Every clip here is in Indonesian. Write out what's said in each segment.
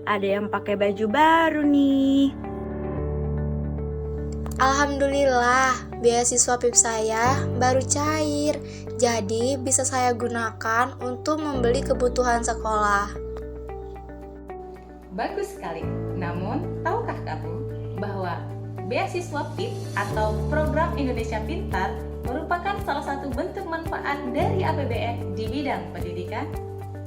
ada yang pakai baju baru nih. Alhamdulillah, beasiswa PIP saya baru cair, jadi bisa saya gunakan untuk membeli kebutuhan sekolah. Bagus sekali. Namun, tahukah kamu bahwa beasiswa PIP atau Program Indonesia Pintar merupakan salah satu bentuk manfaat dari APBN di bidang pendidikan?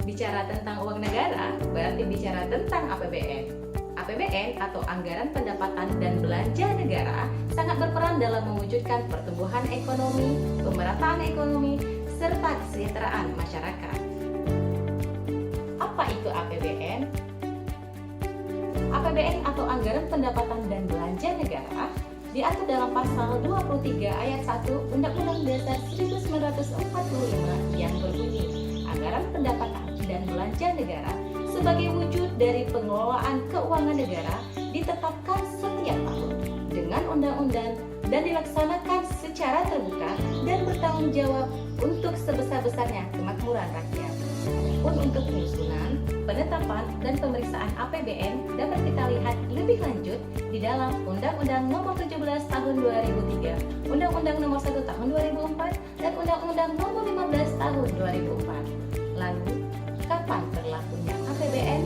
Bicara tentang uang negara, berarti bicara tentang APBN. APBN atau Anggaran Pendapatan dan Belanja Negara sangat berperan dalam mewujudkan pertumbuhan ekonomi, pemerataan ekonomi, serta kesejahteraan masyarakat. Apa itu APBN? APBN atau Anggaran Pendapatan dan Belanja Negara diatur dalam pasal 23 ayat 1 Undang-Undang Dasar 1945 yang berbunyi, Anggaran Pendapatan dan Belanja Negara sebagai wujud dari pengelolaan keuangan negara ditetapkan setiap tahun dengan undang-undang dan dilaksanakan secara terbuka dan bertanggung jawab untuk sebesar-besarnya kemakmuran rakyat. Adapun untuk penyusunan, penetapan, dan pemeriksaan APBN dapat kita lihat lebih lanjut di dalam Undang-Undang Nomor 17 Tahun 2003, Undang-Undang Nomor 1 Tahun 2004, dan Undang-Undang Nomor 15 Tahun 2004. Lalu, kapan berlakunya APBN?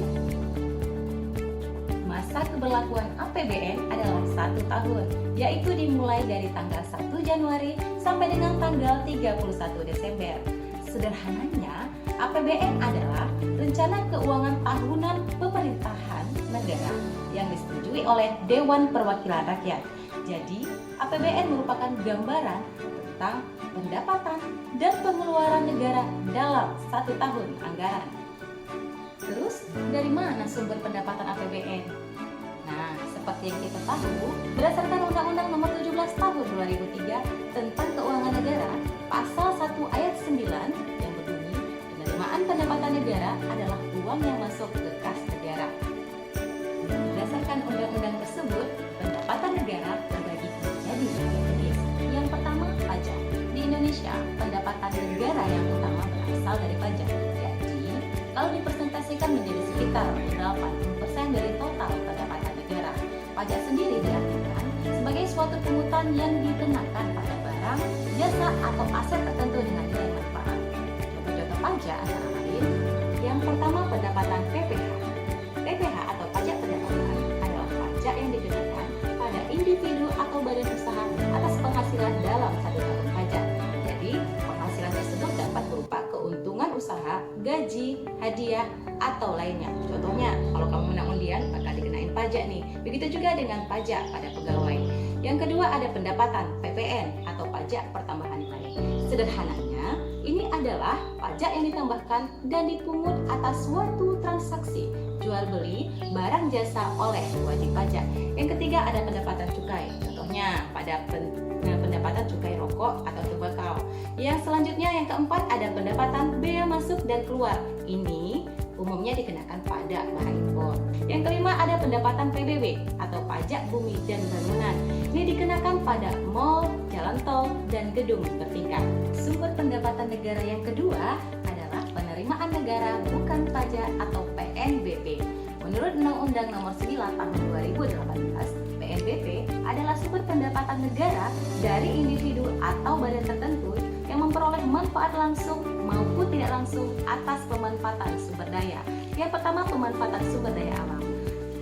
Masa keberlakuan APBN adalah 1 tahun, yaitu dimulai dari tanggal 1 Januari sampai dengan tanggal 31 Desember. Sederhananya, APBN adalah rencana keuangan tahunan pemerintahan negara yang disetujui oleh Dewan Perwakilan Rakyat. Jadi, APBN merupakan gambaran tentang pendapatan dan pengeluaran negara dalam 1 tahun anggaran. Terus, dari mana sumber pendapatan APBN? Nah, seperti yang kita tahu, berdasarkan Undang-Undang Nomor 17 Tahun 2003 tentang Keuangan Negara, Pasal 1 Ayat 9 yang berbunyi, penerimaan pendapatan negara adalah uang yang masuk ke kas negara. Berdasarkan undang-undang tersebut, pendapatan negara terbagi menjadi 3 jenis. Yang pertama, pajak. Di Indonesia, pendapatan negara yang utama berasal dari pajak. Jadi, kalau dipresentasikan menjadi sekitar 80% dari total pendapatan negara. Pajak sendiri diartikan sebagai suatu pungutan yang dikenakan pada barang, jasa, atau aset tertentu dengan nilai manfaat. Contoh-contoh pajak antara lain, yang pertama pendapatan PPh. PPh atau pajak pendapatan adalah pajak yang dikenakan pada individu atau badan usaha atas penghasilan dalam 1 tahun pajak. Jadi, penghasilan tersebut dapat berupa keuntungan usaha, gaji, hadiah, atau lainnya. Contohnya, kalau kamu menang undian, maka dikenain pajak nih. Begitu juga dengan pajak pada pegawai. Yang kedua ada pendapatan PPN atau pajak pertambahan nilai. Sederhananya, ini adalah pajak yang ditambahkan dan dipungut atas suatu transaksi jual beli barang jasa oleh wajib pajak. Yang ketiga ada pendapatan cukai. Contohnya pada pendapatan cukai rokok atau tembakau. Yang selanjutnya yang keempat ada pendapatan bea masuk dan keluar. Ini umumnya dikenakan pada barang impor. Yang kelima ada pendapatan PBB atau pajak bumi dan bangunan. Ini dikenakan pada mal, jalan tol, dan gedung bertingkat. Sumber pendapatan negara yang kedua adalah penerimaan negara bukan pajak atau PNBP. Menurut Undang-Undang Nomor 9 Tahun 2018, PNBP adalah sumber pendapatan negara dari individu atau badan tertentu yang memperoleh manfaat langsung maupun tidak langsung atas pemanfaatan sumber daya. Yang pertama, pemanfaatan sumber daya alam.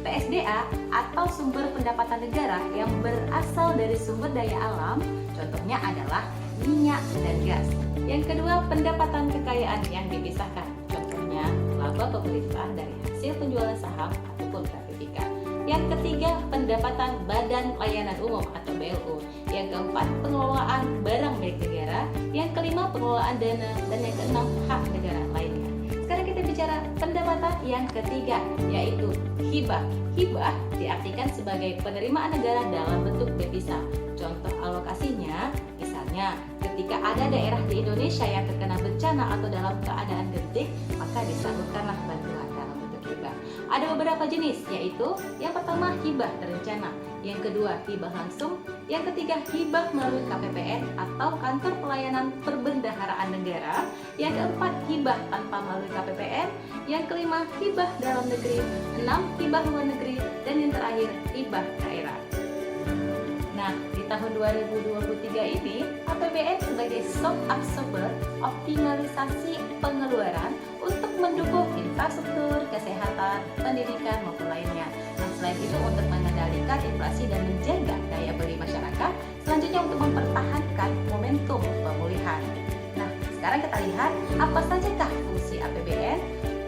PSDA atau sumber pendapatan negara yang berasal dari sumber daya alam, contohnya adalah minyak dan gas. Yang kedua, pendapatan kekayaan yang dipisahkan, contohnya laba pemerintah dari hasil penjualan saham ataupun sertifikat. Yang ketiga, pendapatan Badan Layanan Umum atau BLU. Yang keempat, pengelolaan barang milik negara. Yang kelima, pengelolaan dana. Dan yang keenam, hak negara lainnya. Sekarang kita bicara pendapatan yang ketiga, yaitu hibah. Hibah diartikan sebagai penerimaan negara dalam bentuk devisa. Contoh alokasinya, misalnya ketika ada daerah di Indonesia yang terkena bencana atau dalam keadaan genting, maka disalurkanlah bantuan dalam bentuk hibah. Ada beberapa jenis, yaitu yang pertama hibah terencana. yang kedua hibah langsung, yang ketiga hibah melalui KPPN atau Kantor Pelayanan Perbendaharaan Negara, yang keempat hibah tanpa melalui KPPN, yang kelima hibah dalam negeri, 6 hibah luar negeri, dan yang terakhir hibah daerah. Nah, di tahun 2023 ini, APBN sebagai shock absorber optimalisasi pengeluaran untuk mendukung infrastruktur, kesehatan, pendidikan, maupun lainnya. Nah, selain itu untuk mengendalikan inflasi dan menjaga daya beli masyarakat, selanjutnya untuk mempertahankan momentum pemulihan. Nah, sekarang kita lihat apa sajakah fungsi APBN.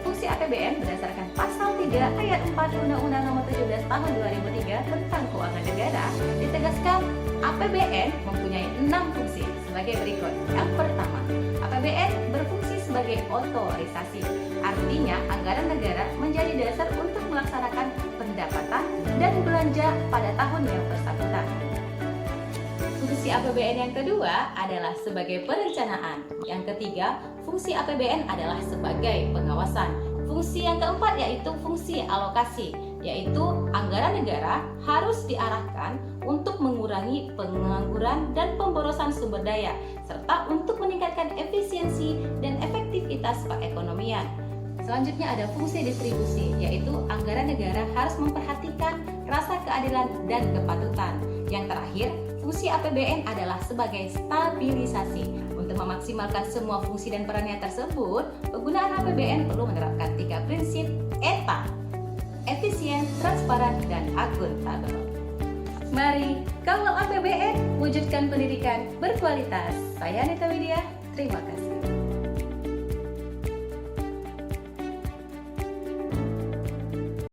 Fungsi APBN berdasarkan pasal 3 ayat 4 Undang-Undang Nomor 17 Tahun 2003 tentang Keuangan Negara ditegaskan APBN mempunyai 6 fungsi sebagai berikut. Yang pertama, APBN berfungsi sebagai otorisasi. Artinya, anggaran negara menjadi dasar untuk melaksanakan pendapatan dan belanja pada tahun yang bersangkutan. Fungsi APBN yang kedua adalah sebagai perencanaan. Yang ketiga, fungsi APBN adalah sebagai pengawasan. Fungsi yang keempat yaitu fungsi alokasi, yaitu anggaran negara harus diarahkan untuk mengurangi pengangguran dan pemborosan sumber daya, serta untuk meningkatkan efisiensi dan efektivitas perekonomian. Selanjutnya ada fungsi distribusi, yaitu anggaran negara harus memperhatikan rasa keadilan dan kepatutan. Yang terakhir, fungsi APBN adalah sebagai stabilisasi. Untuk memaksimalkan semua fungsi dan perannya tersebut, penggunaan APBN perlu menerapkan 3 prinsip ETA: efisien, transparan, dan akuntabel. Mari kawal APBN, wujudkan pendidikan berkualitas. Saya Anita Widya, terima kasih.